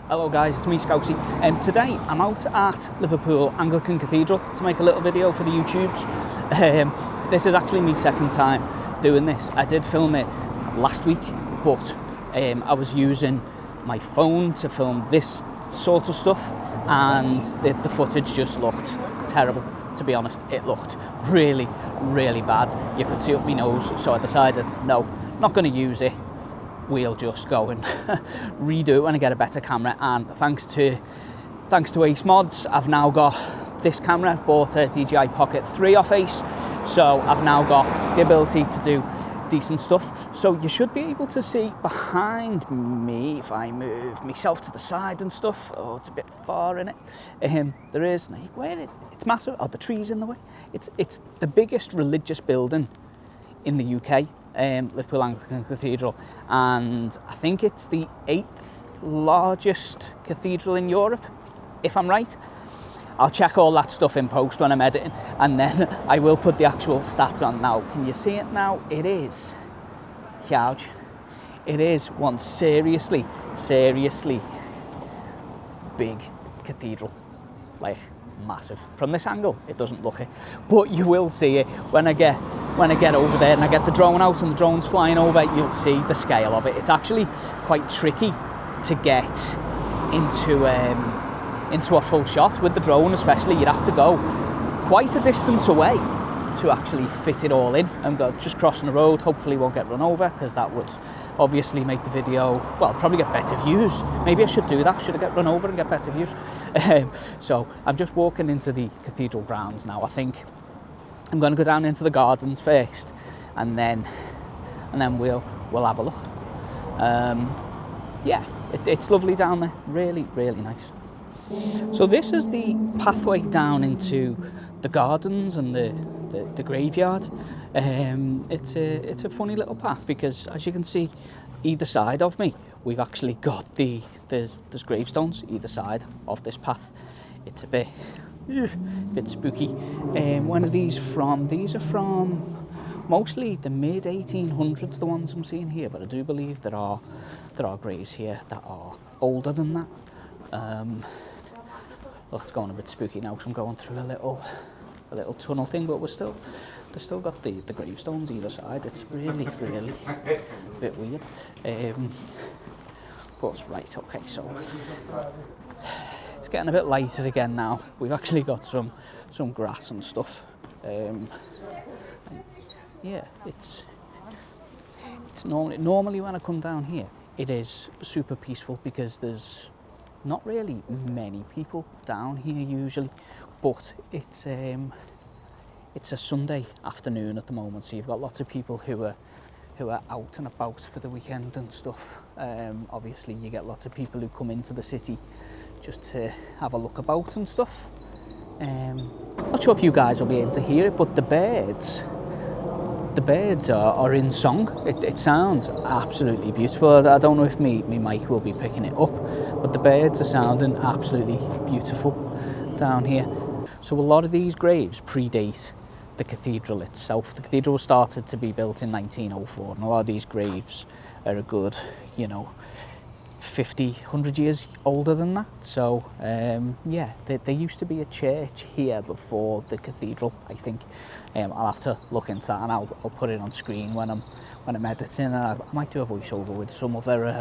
Hello guys, it's me Scousey, and today I'm out at Liverpool Anglican Cathedral to make a little video for the YouTubes. This is actually my second time doing this. I did film it last week, but I was using my phone to film this sort of stuff, and the footage just looked terrible, to be honest. It looked really, really bad. You could see up my nose, so I decided, no, not going to use it. We'll just go and redo it when I get a better camera, and thanks to Ace Mods, I've now got this camera. I've bought a DJI Pocket 3 off Ace, so I've now got the ability to do decent stuff. So you should be able to see behind me if I move myself to the side and stuff. Oh, it's a bit far in it. There is, it's massive. Oh, the tree's in the way. It's the biggest religious building in the UK. Liverpool Anglican Cathedral, and I think it's the 8th largest cathedral in Europe, if I'm right. I'll check all that stuff in post when I'm editing, and then I will put the actual stats on. Now, can you see it now? It is huge. It is one seriously big cathedral, like massive. From this angle, it doesn't look it, but you will see it when I get over there and I get the drone out and the drone's flying over. You'll see the scale of it. It's actually quite tricky to get into a full shot with the drone, especially. You'd have to go quite a distance away to actually fit it all in. I'm just crossing the road. Hopefully won't get run over, because that would obviously make the video, well, probably get better views. Maybe I should do that. Should I get run over and get better views? So I'm just walking into the cathedral grounds now. I think I'm going to go down into the gardens first, and then we'll have a look. Yeah, it's lovely down there. Really nice. So this is the pathway down into the gardens and the graveyard. It's a funny little path, because as you can see, either side of me, we've actually got there's gravestones either side of this path. It's a bit spooky. When are these from? These are from mostly the mid 1800s, the ones I'm seeing here, but I do believe there are graves here that are older than that. Well, it's going a bit spooky now because I'm going through a little tunnel thing, but they've still got the gravestones either side. It's really a bit weird. But right, okay, so it's getting a bit lighter again now. We've actually got some grass and stuff. Yeah, it's normally when I come down here, it is super peaceful, because there's not really many people down here usually, but it's a Sunday afternoon at the moment, so you've got lots of people who are out and about for the weekend and stuff. Obviously you get lots of people who come into the city just to have a look about and stuff. Not sure if you guys will be able to hear it, but the birds are in song. It sounds absolutely beautiful. I don't know if my mic will be picking it up, but the birds are sounding absolutely beautiful down here. So a lot of these graves predate the cathedral itself. The cathedral started to be built in 1904, and a lot of these graves are a good, 50, 100 years older than that. So yeah, there used to be a church here before the cathedral, I think. I'll have to look into that, and I'll put it on screen when I'm editing, and I might do a voiceover with some other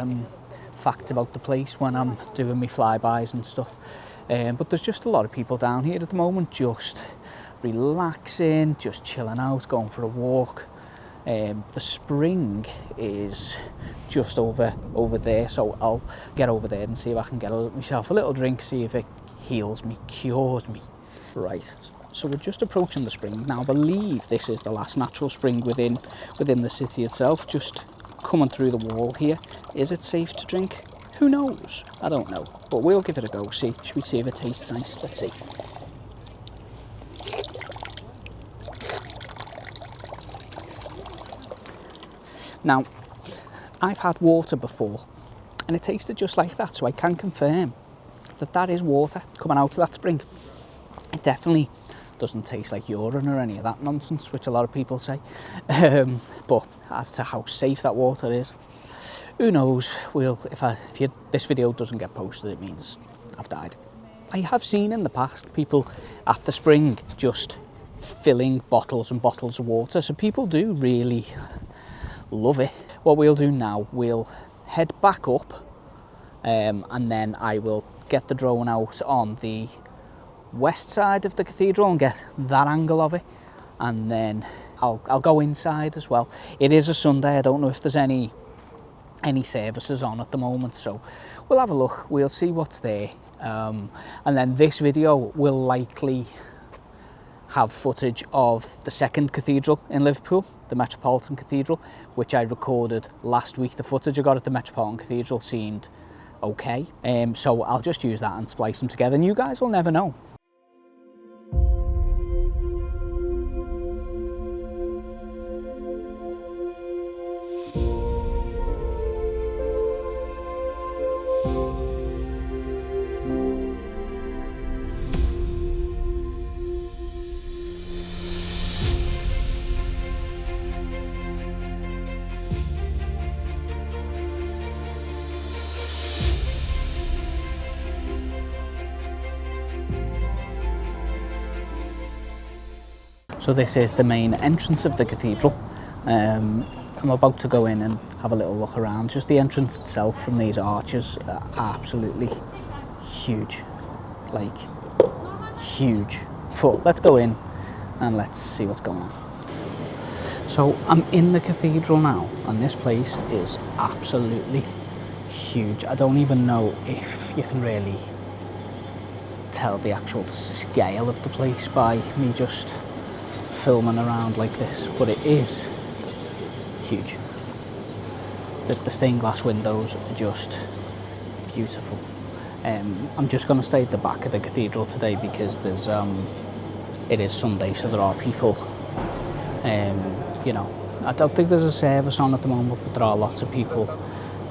facts about the place when I'm doing my flybys and stuff. But there's just a lot of people down here at the moment, just relaxing, just chilling out, going for a walk. The spring is just over there, so I'll get over there and see if I can get myself a little drink, see if it heals me, cures me. Right, so we're just approaching the spring now. I believe this is the last natural spring within the city itself, just coming through the wall here. Is it safe to drink? Who knows? I don't know, but we'll give it a go. Should we see if it tastes nice? Let's see. Now, I've had water before, and it tasted just like that, so I can confirm that is water coming out of that spring. It definitely doesn't taste like urine or any of that nonsense, which a lot of people say. But as to how safe that water is, who knows, this video doesn't get posted, it means I've died. I have seen in the past people at the spring just filling bottles and bottles of water, so people do really love it. What we'll do now, we'll head back up and then I will get the drone out on the west side of the cathedral and get that angle of it, and then I'll go inside as well. It is a Sunday, I don't know if there's any services on at the moment, so we'll have a look, we'll see what's there, and then this video will likely have footage of the second cathedral in Liverpool, the Metropolitan Cathedral, which I recorded last week. The footage I got at the Metropolitan Cathedral seemed okay, so I'll just use that and splice them together and you guys will never know. So this is the main entrance of the cathedral. I'm about to go in and have a little look around. Just the entrance itself and these arches are absolutely huge, like huge. But let's go in and let's see what's going on. So I'm in the cathedral now and this place is absolutely huge. I don't even know if you can really tell the actual scale of the place by me just filming around like this, but it is huge. The stained glass windows are just beautiful. I'm just going to stay at the back of the cathedral today because there's it is Sunday, so there are people. You know, I don't think there's a service on at the moment, but there are lots of people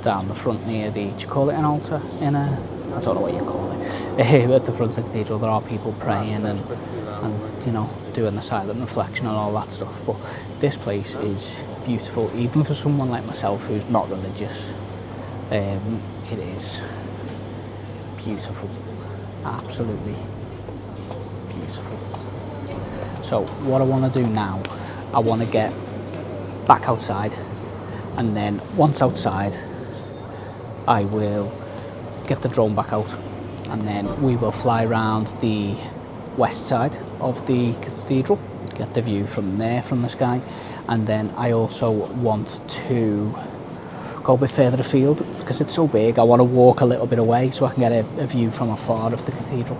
down the front near the, do you call it an altar? I don't know what you call it. At the front of the cathedral there are people praying and you know, doing the silent reflection and all that stuff, but this place is beautiful, even for someone like myself who's not religious. It is beautiful, absolutely beautiful. So what I want to do now, I want to get back outside, and then once outside I will get the drone back out and then we will fly around the west side of the cathedral, get the view from there, from the sky, and then I also want to go a bit further afield because it's so big. I want to walk a little bit away so I can get a view from afar of the cathedral.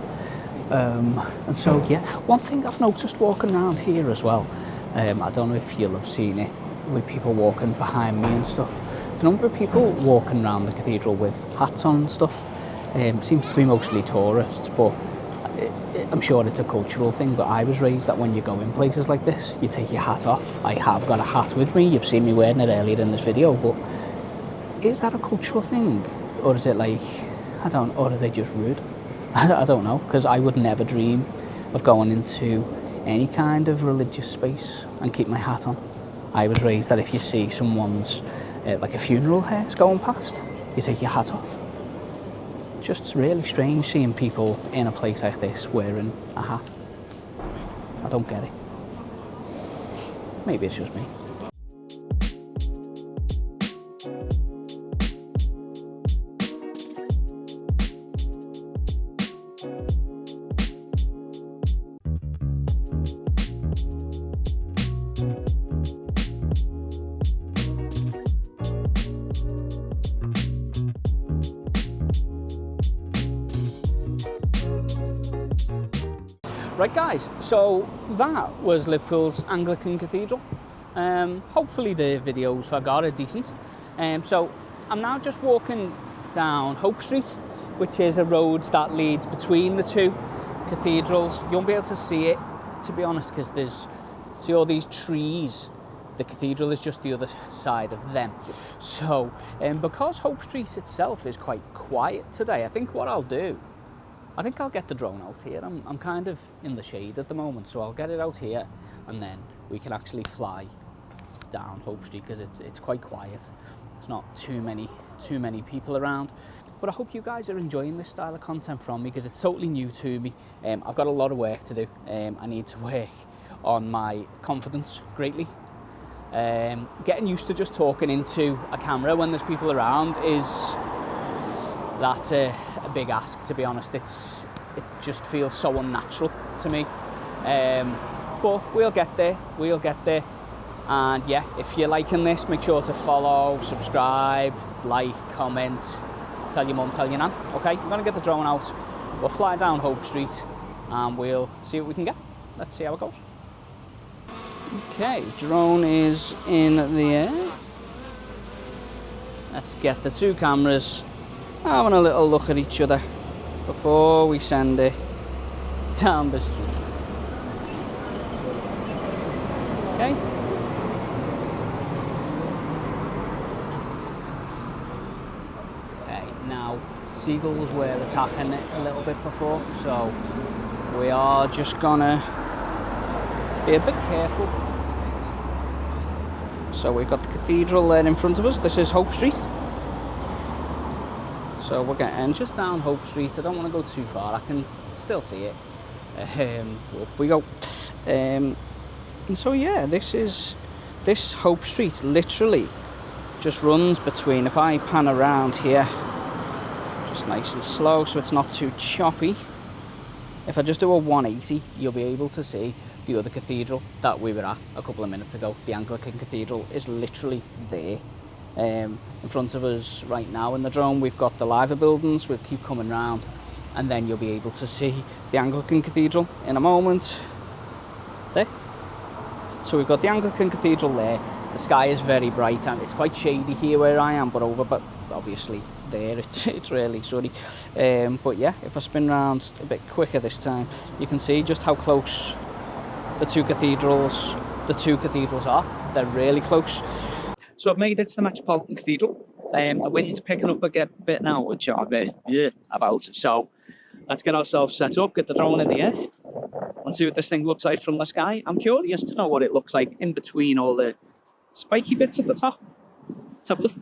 And so yeah, one thing I've noticed walking around here as well, I don't know if you'll have seen it with people walking behind me and stuff, the number of people walking around the cathedral with hats on and stuff seems to be mostly tourists, but I'm sure it's a cultural thing, but I was raised that when you go in places like this, you take your hat off. I have got a hat with me, you've seen me wearing it earlier in this video, but is that a cultural thing? Or is it like, or are they just rude? I don't know, because I would never dream of going into any kind of religious space and keep my hat on. I was raised that if you see someone's, like a funeral hearse going past, you take your hat off. Just really strange seeing people in a place like this wearing a hat. I don't get it. Maybe it's just me. Right guys, so that was Liverpool's Anglican Cathedral. Hopefully the videos I got are decent. So I'm now just walking down Hope Street, which is a road that leads between the two cathedrals. You won't be able to see it, to be honest, because see all these trees. The cathedral is just the other side of them. So because Hope Street itself is quite quiet today, I think what I'll do, I think I'll get the drone out here. I'm kind of in the shade at the moment, so I'll get it out here and then we can actually fly down Hope Street because it's quite quiet. There's not too many people around. But I hope you guys are enjoying this style of content from me, because it's totally new to me. I've got a lot of work to do. I need to work on my confidence greatly. Getting used to just talking into a camera when there's people around that's a big ask, to be honest. It just feels so unnatural to me. But we'll get there. And yeah, if you're liking this, make sure to follow, subscribe, like, comment, tell your mum, tell your nan. Okay, I'm gonna get the drone out. We'll fly down Hope Street and we'll see what we can get. Let's see how it goes. Okay, drone is in the air. Let's get the two cameras having a little look at each other before we send it down the street. Okay. Now, seagulls were attacking it a little bit before, so we are just gonna be a bit careful. So we've got the cathedral there in front of us. This is Hope Street. So we're getting just down Hope Street. I don't want to go too far. I can still see it. Up we go. And so yeah, this Hope Street literally just runs between, if I pan around here, just nice and slow so it's not too choppy. If I just do a 180, you'll be able to see the other cathedral that we were at a couple of minutes ago. The Anglican Cathedral is literally there. In front of us right now in the drone, we've got the liver buildings. We'll keep coming round and then you'll be able to see the Anglican Cathedral in a moment. There. So we've got the Anglican Cathedral there. The sky is very bright and it's quite shady here where I am, but obviously there it's really sunny. But yeah, if I spin round a bit quicker this time, you can see just how close the two cathedrals are. They're really close. So I've made it to the Metropolitan Cathedral. The wind's picking up a bit now, which I'm about. So let's get ourselves set up, get the drone in the air, and see what this thing looks like from the sky. I'm curious to know what it looks like in between all the spiky bits at the top. Let's have a look.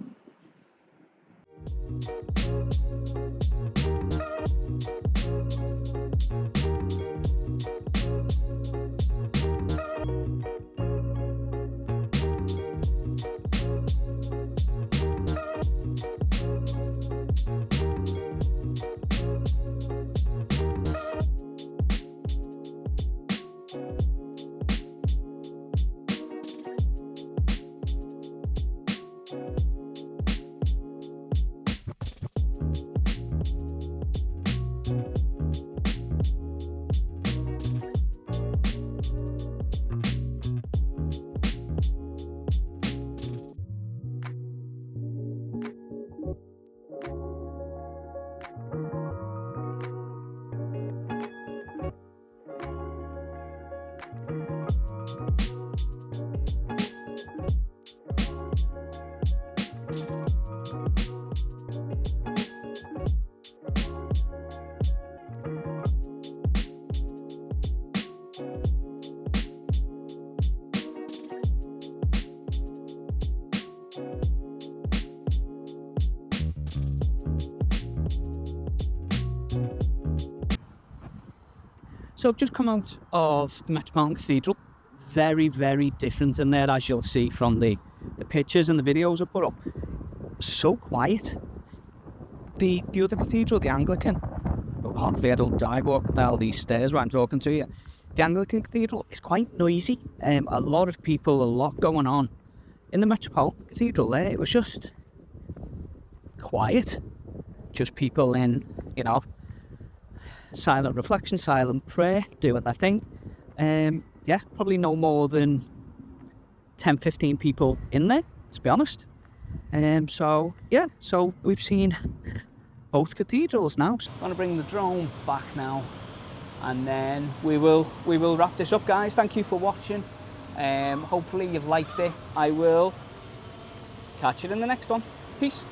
So I've just come out of the Metropolitan Cathedral. Very, very different in there, as you'll see from the pictures and the videos I put up. So quiet. The other cathedral, the Anglican, hopefully I don't die walking down these stairs while I'm talking to you. The Anglican Cathedral is quite noisy. A lot of people, a lot going on. In the Metropolitan Cathedral there, it was just quiet. Just people in, silent reflection, silent prayer, doing their thing. Yeah, probably no more than 10, 15 people in there, to be honest. So yeah, so we've seen both cathedrals now. I'm going to bring the drone back now, and then we will wrap this up, guys. Thank you for watching. Hopefully you've liked it. I will catch you in the next one. Peace.